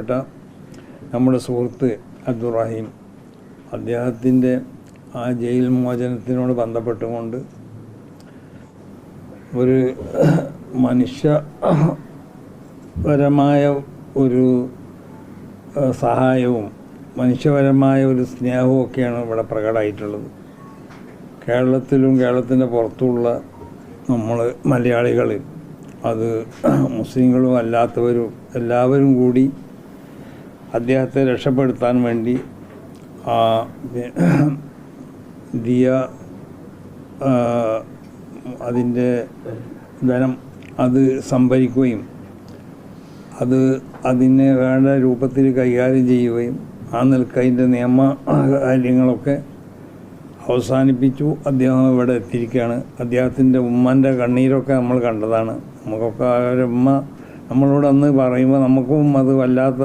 ബഹുമാനപ്പെട്ട നമ്മുടെ സുഹൃത്ത് അബ്ദുറഹീം അദ്ദേഹത്തിൻ്റെ ആ ജയിൽ മോചനത്തിനോട് ബന്ധപ്പെട്ടുകൊണ്ട് ഒരു മനുഷ്യപരമായ ഒരു സഹായവും മനുഷ്യപരമായ ഒരു സ്നേഹവും ഒക്കെയാണ് ഇവിടെ പ്രകടമായിട്ടുള്ളത്. കേരളത്തിലും കേരളത്തിൻ്റെ പുറത്തുള്ള നമ്മൾ മലയാളികൾ, അത് മുസ്ലിങ്ങളും അല്ലാത്തവരും എല്ലാവരും കൂടി അദ്ദേഹത്തെ രക്ഷപ്പെടുത്താൻ വേണ്ടി ദിയ അതിൻ്റെ ധനം അത് സംഭരിക്കുകയും അതിനെ വേണ്ട രൂപത്തിൽ കൈകാര്യം ചെയ്യുകയും ആ നിലക്ക് അതിൻ്റെ നിയമ കാര്യങ്ങളൊക്കെ അവസാനിപ്പിച്ചു. അദ്ദേഹം ഇവിടെ എത്തിയിരിക്കുകയാണ്. അദ്ദേഹത്തിൻ്റെ ഉമ്മൻ്റെ കണ്ണീരൊക്കെ നമ്മൾ കണ്ടതാണ്. നമുക്കൊക്കെ ആ ഒരു ഉമ്മ നമ്മളോട് അന്ന് പറയുമ്പോൾ നമുക്കും അത് വല്ലാത്ത